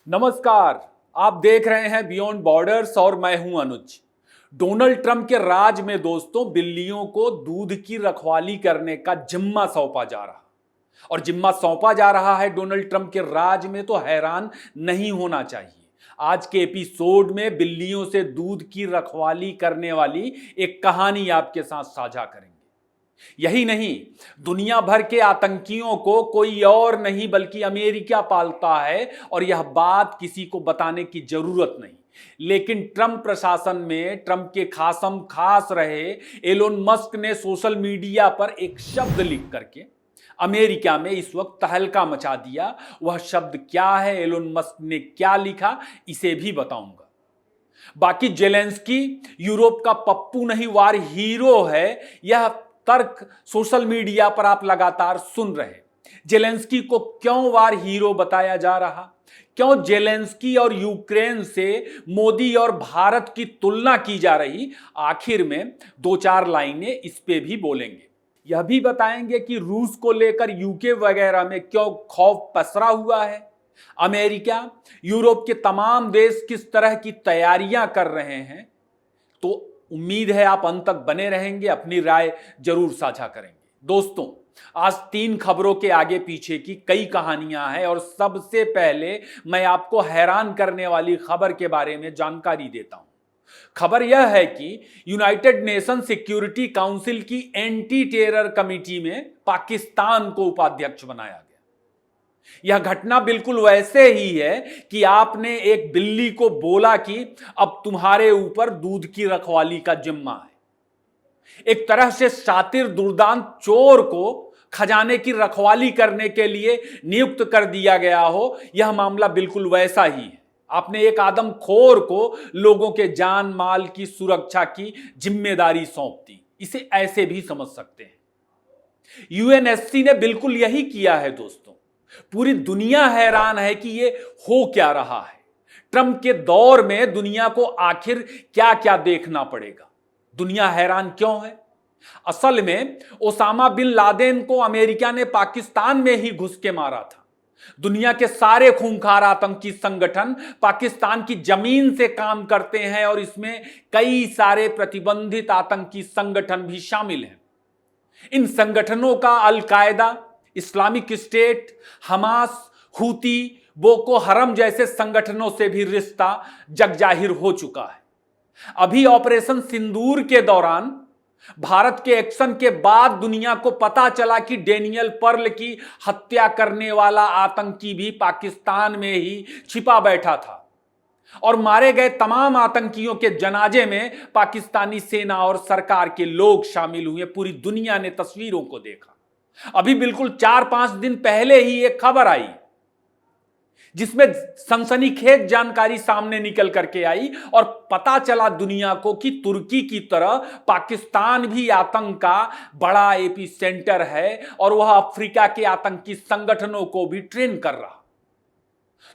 नमस्कार। आप देख रहे हैं बियॉन्ड बॉर्डर्स और मैं हूं अनुज। डोनाल्ड ट्रंप के राज में दोस्तों बिल्लियों को दूध की रखवाली करने का जिम्मा सौंपा जा रहा और जिम्मा सौंपा जा रहा है डोनाल्ड ट्रंप के राज में, तो हैरान नहीं होना चाहिए। आज के एपिसोड में बिल्लियों से दूध की रखवाली करने वाली एक कहानी आपके साथ साझा करेंगे। यही नहीं, दुनिया भर के आतंकियों को कोई और नहीं बल्कि अमेरिका पालता है और यह बात किसी को बताने की जरूरत नहीं। लेकिन ट्रंप प्रशासन में ट्रंप के खासम खास रहे एलोन मस्क ने सोशल मीडिया पर एक शब्द लिख करके अमेरिका में इस वक्त तहलका मचा दिया। वह शब्द क्या है, एलोन मस्क ने क्या लिखा, इसे भी बताऊंगा। बाकी जेलेंस्की यूरोप का पप्पू नहीं वार हीरो है, यह तर्क सोशल मीडिया पर आप लगातार सुन रहे। जेलेंस्की को क्यों वार हीरो बताया जा रहा, क्यों जेलेंस्की और यूक्रेन से मोदी और भारत की तुलना की जा रही, आखिर में दो चार लाइनें इस पे भी बोलेंगे। यह भी बताएंगे कि रूस को लेकर यूके वगैरह में क्यों खौफ पसरा हुआ है, अमेरिका यूरोप के तमाम देश किस तरह की तैयारियां कर रहे हैं। तो उम्मीद है आप अंत तक बने रहेंगे, अपनी राय जरूर साझा करेंगे। दोस्तों, आज 3 खबरों के आगे पीछे की कई कहानियां हैं और सबसे पहले मैं आपको हैरान करने वाली खबर के बारे में जानकारी देता हूं। खबर यह है कि यूनाइटेड नेशन सिक्योरिटी काउंसिल की एंटी टेरर कमेटी में पाकिस्तान को उपाध्यक्ष बनाया गया। यह घटना बिल्कुल वैसे ही है कि आपने एक बिल्ली को बोला कि अब तुम्हारे ऊपर दूध की रखवाली का जिम्मा है। एक तरह से शातिर दुर्दांत चोर को खजाने की रखवाली करने के लिए नियुक्त कर दिया गया हो, यह मामला बिल्कुल वैसा ही है। आपने एक आदमखोर को लोगों के जान माल की सुरक्षा की जिम्मेदारी सौंप दी। इसे ऐसे भी समझ सकते हैं। यूएनएससी ने बिल्कुल यही किया है दोस्तों। पूरी दुनिया हैरान है कि ये हो क्या रहा है। ट्रंप के दौर में दुनिया को आखिर क्या क्या देखना पड़ेगा। दुनिया हैरान क्यों है? असल में ओसामा बिन लादेन को अमेरिका ने पाकिस्तान में ही घुस के मारा था। दुनिया के सारे खूंखार आतंकी संगठन पाकिस्तान की जमीन से काम करते हैं और इसमें कई सारे प्रतिबंधित आतंकी संगठन भी शामिल हैं। इन संगठनों का अल कायदा, Islamic state, Hamas, Houthi, Boko हरम जैसे संगठनों से भी रिश्ता जगजाहिर हो चुका है। अभी ऑपरेशन सिंदूर के दौरान भारत के एक्शन के बाद दुनिया को पता चला कि डेनियल पर्ल की हत्या करने वाला आतंकी भी पाकिस्तान में ही छिपा बैठा था और मारे गए तमाम आतंकियों के जनाजे में पाकिस्तानी सेना और सरकार के लोग शामिल हुए। पूरी दुनिया ने तस्वीरों को देखा। अभी बिल्कुल 4-5 दिन पहले ही एक खबर आई जिसमें सनसनीखेज जानकारी सामने निकल करके आई और पता चला दुनिया को कि तुर्की की तरह पाकिस्तान भी आतंक का बड़ा एपी सेंटर है और वह अफ्रीका के आतंकी संगठनों को भी ट्रेन कर रहा।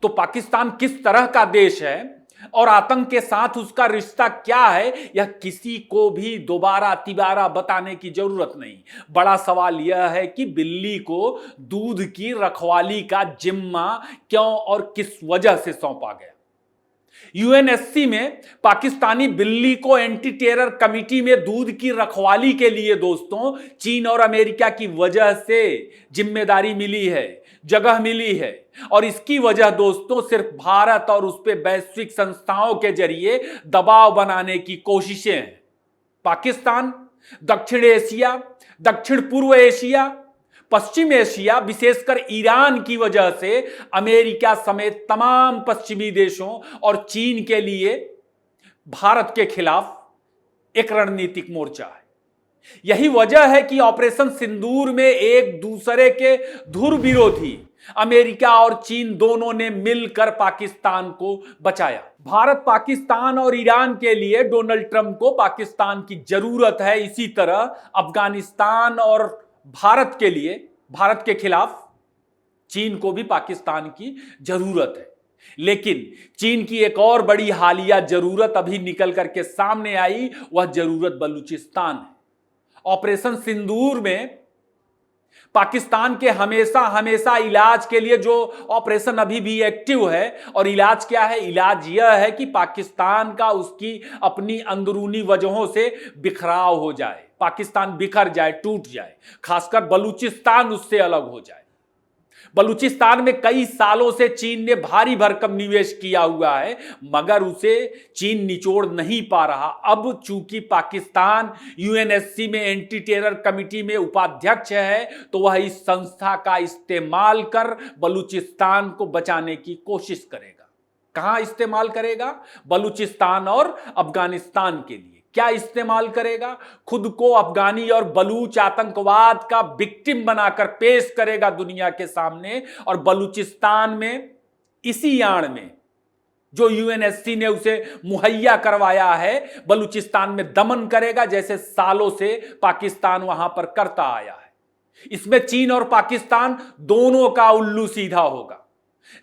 तो पाकिस्तान किस तरह का देश है और आतंक के साथ उसका रिश्ता क्या है, यह किसी को भी दोबारा तिबारा बताने की जरूरत नहीं। बड़ा सवाल यह है कि बिल्ली को दूध की रखवाली का जिम्मा क्यों और किस वजह से सौंपा गया। यूएनएससी में पाकिस्तानी बिल्ली को एंटी टेरर कमेटी में दूध की रखवाली के लिए दोस्तों चीन और अमेरिका की वजह से जिम्मेदारी मिली है, जगह मिली है। और इसकी वजह दोस्तों सिर्फ भारत और उस पे वैश्विक संस्थाओं के जरिए दबाव बनाने की कोशिशें हैं। पाकिस्तान, दक्षिण एशिया, दक्षिण पूर्व एशिया, पश्चिम एशिया, विशेषकर ईरान की वजह से अमेरिका समेत तमाम पश्चिमी देशों और चीन के लिए भारत के खिलाफ एक रणनीतिक मोर्चा है। यही वजह है कि ऑपरेशन सिंदूर में एक दूसरे के धुर विरोधी अमेरिका और चीन दोनों ने मिलकर पाकिस्तान को बचाया। भारत, पाकिस्तान और ईरान के लिए डोनाल्ड ट्रंप को पाकिस्तान की जरूरत है। इसी तरह अफगानिस्तान और भारत के लिए, भारत के खिलाफ चीन को भी पाकिस्तान की जरूरत है। लेकिन चीन की एक और बड़ी हालिया जरूरत अभी निकल करके सामने आई, वह जरूरत बलूचिस्तान है। ऑपरेशन सिंदूर में पाकिस्तान के हमेशा हमेशा इलाज के लिए जो ऑपरेशन अभी भी एक्टिव है, और इलाज क्या है? इलाज यह है कि पाकिस्तान का उसकी अपनी अंदरूनी वजहों से बिखराव हो जाए, पाकिस्तान बिखर जाए, टूट जाए, खासकर बलूचिस्तान उससे अलग हो जाए। बलूचिस्तान में कई सालों से चीन ने भारी भरकम निवेश किया हुआ है, मगर उसे चीन निचोड़ नहीं पा रहा। अब चूंकि पाकिस्तान यूएनएससी में एंटी टेरर कमेटी में उपाध्यक्ष है, तो वह इस संस्था का इस्तेमाल कर बलूचिस्तान को बचाने की कोशिश करेगा। कहां इस्तेमाल करेगा? बलूचिस्तान और अफगानिस्तान के लिए। क्या इस्तेमाल करेगा? खुद को अफगानी और बलूच आतंकवाद का विक्टिम बनाकर पेश करेगा दुनिया के सामने, और बलूचिस्तान में इसी आड़ में जो यूएनएससी ने उसे मुहैया करवाया है, बलूचिस्तान में दमन करेगा, जैसे सालों से पाकिस्तान वहां पर करता आया है। इसमें चीन और पाकिस्तान दोनों का उल्लू सीधा होगा।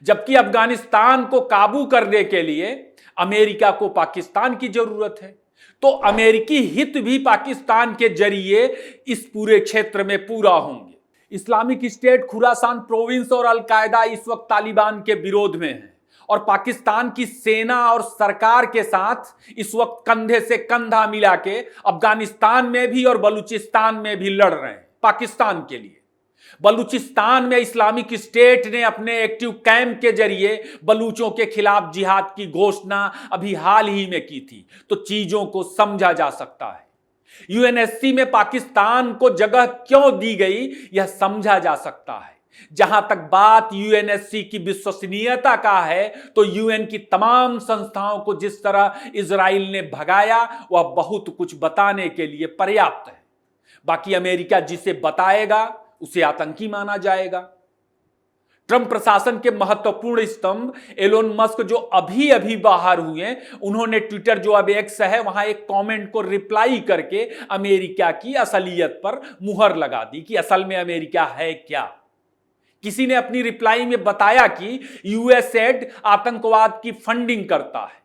जबकि अफगानिस्तान को काबू करने के लिए अमेरिका को पाकिस्तान की जरूरत है, तो अमेरिकी हित भी पाकिस्तान के जरिए इस पूरे क्षेत्र में पूरा होंगे। इस्लामिक स्टेट खुरासान प्रोविंस और अल-कायदा इस वक्त तालिबान के विरोध में है, और पाकिस्तान की सेना और सरकार के साथ इस वक्त कंधे से कंधा मिला के अफगानिस्तान में भी और बलूचिस्तान में भी लड़ रहे हैं पाकिस्तान के लिए। बलूचिस्तान में इस्लामिक स्टेट ने अपने एक्टिव कैंप के जरिए बलूचों के खिलाफ जिहाद की घोषणा अभी हाल ही में की थी, तो चीजों को समझा जा सकता है। यूएनएससी में पाकिस्तान को जगह क्यों दी गई, यह समझा जा सकता है। जहां तक बात यूएनएससी की विश्वसनीयता का है, तो यूएन की तमाम संस्थाओं को जिस तरह इजराइल ने भगाया, वह बहुत कुछ बताने के लिए पर्याप्त है। बाकी अमेरिका जिसे बताएगा उसे आतंकी माना जाएगा। ट्रंप प्रशासन के महत्वपूर्ण स्तंभ एलोन मस्क जो अभी अभी बाहर हुए, उन्होंने ट्विटर जो अब एक्स है वहां एक कमेंट को रिप्लाई करके अमेरिका की असलियत पर मुहर लगा दी कि असल में अमेरिका है क्या। किसी ने अपनी रिप्लाई में बताया कि यूएसएड आतंकवाद की फंडिंग करता है।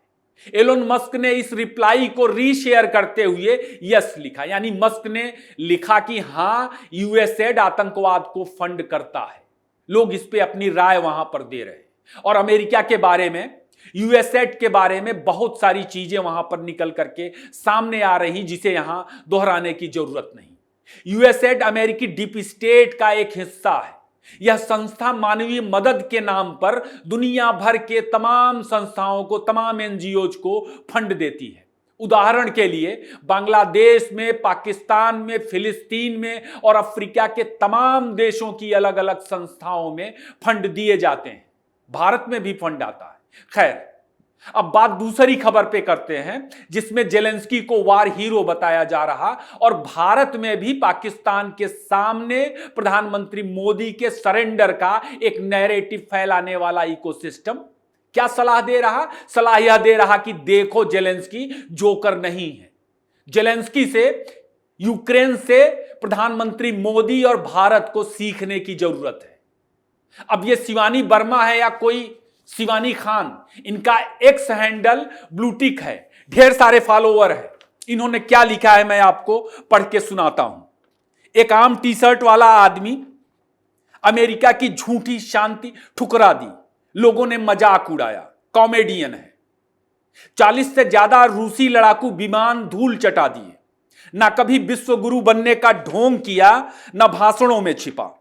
एलोन मस्क ने इस रिप्लाई को रीशेयर करते हुए यस लिखा, यानी मस्क ने लिखा कि हां, यूएसएड आतंकवाद को फंड करता है। लोग इस पे अपनी राय वहां पर दे रहे हैं, और अमेरिका के बारे में, यूएसएड के बारे में बहुत सारी चीजें वहां पर निकल करके सामने आ रही, जिसे यहां दोहराने की जरूरत नहीं। यूएसएड अमेरिकी डीप स्टेट का एक हिस्सा है। यह संस्था मानवीय मदद के नाम पर दुनिया भर के तमाम संस्थाओं को, तमाम एनजीओज को फंड देती है। उदाहरण के लिए बांग्लादेश में, पाकिस्तान में, फिलिस्तीन में और अफ्रीका के तमाम देशों की अलग अलग संस्थाओं में फंड दिए जाते हैं। भारत में भी फंड आता है। खैर, अब बात दूसरी खबर पे करते हैं, जिसमें जेलेंस्की को वार हीरो बताया जा रहा, और भारत में भी पाकिस्तान के सामने प्रधानमंत्री मोदी के सरेंडर का एक नैरेटिव फैलाने वाला इकोसिस्टम क्या सलाह दे रहा? सलाह यह दे रहा कि देखो, जेलेंस्की जोकर नहीं है। जेलेंस्की से, यूक्रेन से प्रधानमंत्री मोदी और भारत को सीखने की जरूरत है। अब यह शिवानी वर्मा है या कोई शिवानी खान, इनका एक्स हैंडल ब्लूटिक है, ढेर सारे फॉलोअर है। इन्होंने क्या लिखा है मैं आपको पढ़ के सुनाता हूं। एक आम टी शर्ट वाला आदमी अमेरिका की झूठी शांति ठुकरा दी, लोगों ने मजाक उड़ाया, कॉमेडियन है। 40 से ज्यादा रूसी लड़ाकू विमान धूल चटा दिए, ना कभी विश्व गुरु बनने का ढोंग किया, ना भाषणों में छिपा।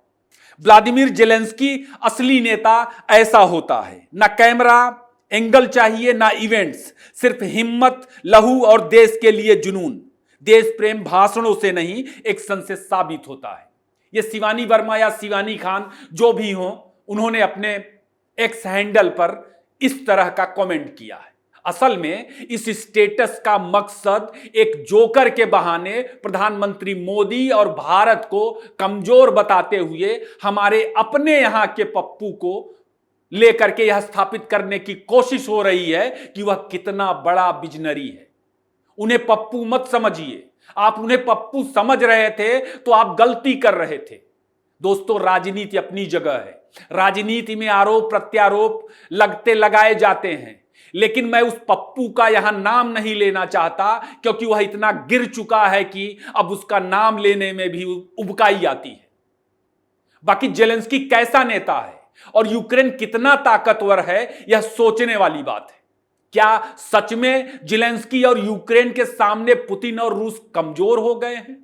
व्लादिमीर जेलेंस्की असली नेता ऐसा होता है, ना कैमरा एंगल चाहिए, ना इवेंट्स, सिर्फ हिम्मत, लहू और देश के लिए जुनून। देश प्रेम भाषणों से नहीं, एक्शन से साबित होता है। यह शिवानी वर्मा या शिवानी खान जो भी हो, उन्होंने अपने एक्स हैंडल पर इस तरह का कमेंट किया है। असल में इस स्टेटस का मकसद एक जोकर के बहाने प्रधानमंत्री मोदी और भारत को कमजोर बताते हुए हमारे अपने यहां के पप्पू को लेकर के यह स्थापित करने की कोशिश हो रही है कि वह कितना बड़ा विजनरी है। उन्हें पप्पू मत समझिए। आप उन्हें पप्पू समझ रहे थे तो आप गलती कर रहे थे। दोस्तों, राजनीति अपनी जगह है। राजनीति में आरोप प्रत्यारोप लगते लगाए जाते हैं, लेकिन मैं उस पप्पू का यहां नाम नहीं लेना चाहता, क्योंकि वह इतना गिर चुका है कि अब उसका नाम लेने में भी उबकाई आती है। बाकी जेलेंस्की कैसा नेता है और यूक्रेन कितना ताकतवर है, यह सोचने वाली बात है। क्या सच में जेलेंस्की और यूक्रेन के सामने पुतिन और रूस कमजोर हो गए हैं?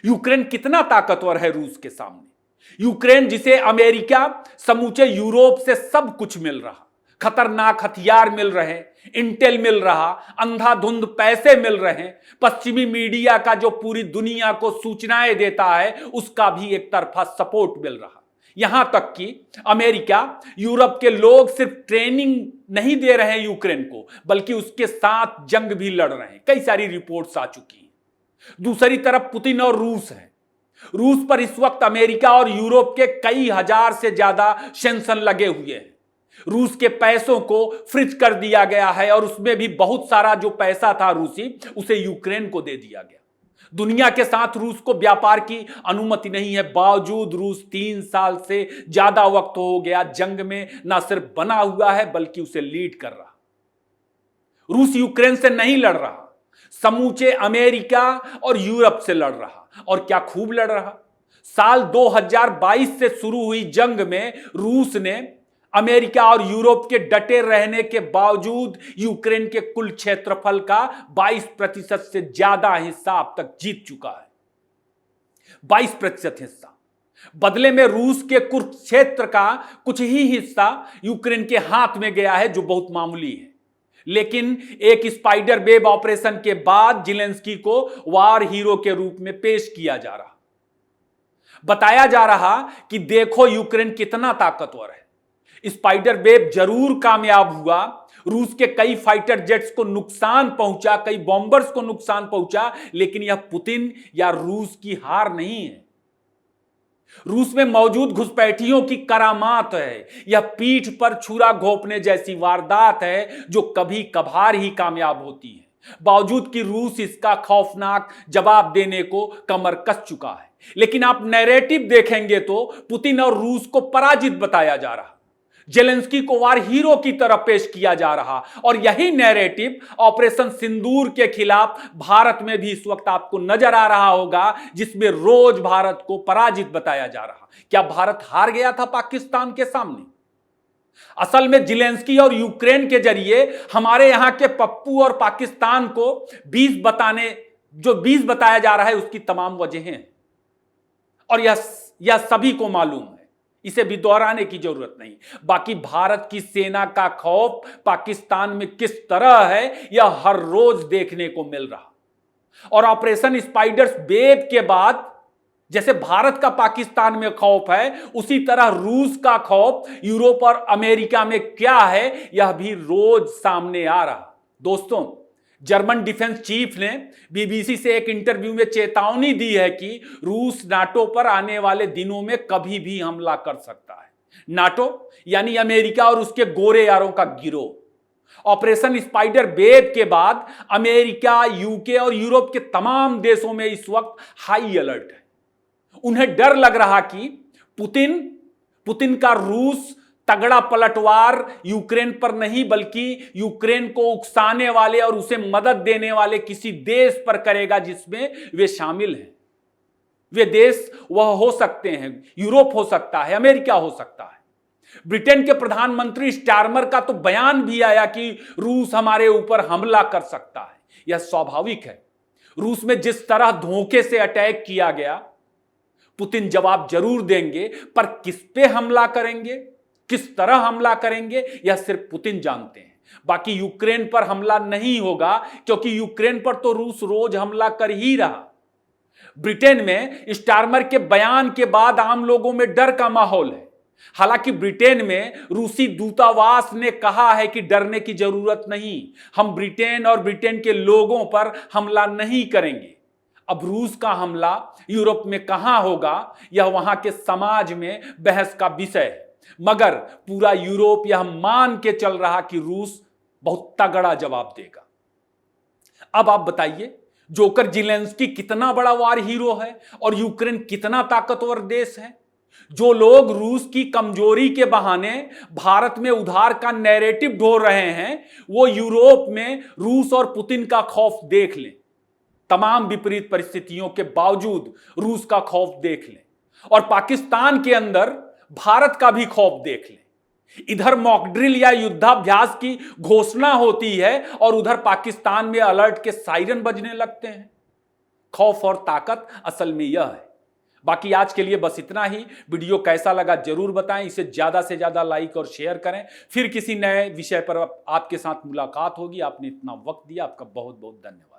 यूक्रेन कितना ताकतवर है रूस के सामने? यूक्रेन जिसे अमेरिका, समूचे यूरोप से सब कुछ मिल रहा, खतरनाक हथियार मिल रहे, इंटेल मिल रहा, अंधाधुंध पैसे मिल रहे, पश्चिमी मीडिया का जो पूरी दुनिया को सूचनाएं देता है उसका भी एक तरफा सपोर्ट मिल रहा। यहां तक कि अमेरिका, यूरोप के लोग सिर्फ ट्रेनिंग नहीं दे रहे हैं यूक्रेन को, बल्कि उसके साथ जंग भी लड़ रहे हैं। कई सारी रिपोर्ट्स आ चुकी हैं। दूसरी तरफ पुतिन और रूस है। रूस पर इस वक्त अमेरिका और यूरोप के कई हजार से ज्यादा सैंक्शन लगे हुए हैं। रूस के पैसों को फ्रीज कर दिया गया है और उसमें भी बहुत सारा जो पैसा था रूसी, उसे यूक्रेन को दे दिया गया। दुनिया के साथ रूस को व्यापार की अनुमति नहीं है, बावजूद रूस 3 साल से ज्यादा वक्त हो गया जंग में ना सिर्फ बना हुआ है बल्कि उसे लीड कर रहा। रूस यूक्रेन से नहीं लड़ रहा, समूचे अमेरिका और यूरोप से लड़ रहा, और क्या खूब लड़ रहा। साल 2022 से शुरू हुई जंग में रूस ने अमेरिका और यूरोप के डटे रहने के बावजूद यूक्रेन के कुल क्षेत्रफल का 22% से ज्यादा हिस्सा अब तक जीत चुका है। 22% हिस्सा। बदले में रूस के कुरुक्षेत्र का कुछ ही हिस्सा यूक्रेन के हाथ में गया है, जो बहुत मामूली है। लेकिन एक स्पाइडर वेब ऑपरेशन के बाद जेलेंस्की को वार हीरो के रूप में पेश किया जा रहा, बताया जा रहा कि देखो यूक्रेन कितना ताकतवर है। स्पाइडर वेब जरूर कामयाब हुआ, रूस के कई फाइटर जेट्स को नुकसान पहुंचा, कई बॉम्बर्स को नुकसान पहुंचा, लेकिन यह पुतिन या रूस की हार नहीं है। रूस में मौजूद घुसपैठियों की करामात है। यह पीठ पर छुरा घोंपने जैसी वारदात है जो कभी कभार ही कामयाब होती है, बावजूद कि रूस इसका खौफनाक जवाब देने को कमर कस चुका है। लेकिन आप नैरेटिव देखेंगे तो पुतिन और रूस को पराजित बताया जा रहा, जेलेंस्की को वार हीरो की तरह पेश किया जा रहा, और यही नैरेटिव ऑपरेशन सिंदूर के खिलाफ भारत में भी इस वक्त आपको नजर आ रहा होगा, जिसमें रोज भारत को पराजित बताया जा रहा। क्या भारत हार गया था पाकिस्तान के सामने? असल में जेलेंस्की और यूक्रेन के जरिए हमारे यहां के पप्पू और पाकिस्तान को 20 बताया जा रहा है, उसकी तमाम वजहें हैं और यह सभी को मालूम है, इसे भी दोहराने की जरूरत नहीं। बाकी भारत की सेना का खौफ पाकिस्तान में किस तरह है, यह हर रोज देखने को मिल रहा। और ऑपरेशन स्पाइडर वेब के बाद जैसे भारत का पाकिस्तान में खौफ है, उसी तरह रूस का खौफ यूरोप और अमेरिका में क्या है, यह भी रोज सामने आ रहा। दोस्तों, जर्मन डिफेंस चीफ ने बीबीसी से एक इंटरव्यू में चेतावनी दी है कि रूस नाटो पर आने वाले दिनों में कभी भी हमला कर सकता है। नाटो यानी अमेरिका और उसके गोरे यारों का गिरोह। ऑपरेशन स्पाइडर वेब के बाद अमेरिका, यूके और यूरोप के तमाम देशों में इस वक्त हाई अलर्ट है। उन्हें डर लग रहा कि पुतिन का रूस तगड़ा पलटवार यूक्रेन पर नहीं, बल्कि यूक्रेन को उकसाने वाले और उसे मदद देने वाले किसी देश पर करेगा जिसमें वे शामिल हैं। वे देश वह हो सकते हैं, यूरोप हो सकता है, अमेरिका हो सकता है। ब्रिटेन के प्रधानमंत्री स्टारमर का तो बयान भी आया कि रूस हमारे ऊपर हमला कर सकता है। यह स्वाभाविक है। रूस में जिस तरह धोखे से अटैक किया गया, पुतिन जवाब जरूर देंगे, पर किस पे हमला करेंगे, किस तरह हमला करेंगे, यह सिर्फ पुतिन जानते हैं। बाकी यूक्रेन पर हमला नहीं होगा, क्योंकि यूक्रेन पर तो रूस रोज हमला कर ही रहा। ब्रिटेन में स्टारमर के बयान के बाद आम लोगों में डर का माहौल है। हालांकि ब्रिटेन में रूसी दूतावास ने कहा है कि डरने की जरूरत नहीं, हम ब्रिटेन और ब्रिटेन के लोगों पर हमला नहीं करेंगे। अब रूस का हमला यूरोप में कहां होगा, यह वहां के समाज में बहस का विषय है। मगर पूरा यूरोप यह मान के चल रहा कि रूस बहुत तगड़ा जवाब देगा। अब आप बताइए, जोकर जेलेंस्की कितना बड़ा वार हीरो है और यूक्रेन कितना ताकतवर देश है। जो लोग रूस की कमजोरी के बहाने भारत में उधार का नैरेटिव ढोर रहे हैं, वो यूरोप में रूस और पुतिन का खौफ देख लें। तमाम विपरीत परिस्थितियों के बावजूद रूस का खौफ देख लें। और पाकिस्तान के अंदर भारत का भी खौफ देख लें। इधर मॉक ड्रिल या युद्धाभ्यास की घोषणा होती है और उधर पाकिस्तान में अलर्ट के सायरन बजने लगते हैं। खौफ और ताकत असल में यह है। बाकी आज के लिए बस इतना ही। वीडियो कैसा लगा जरूर बताएं, इसे ज्यादा से ज्यादा लाइक और शेयर करें। फिर किसी नए विषय पर आपके साथ मुलाकात होगी। आपने इतना वक्त दिया, आपका बहुत बहुत धन्यवाद।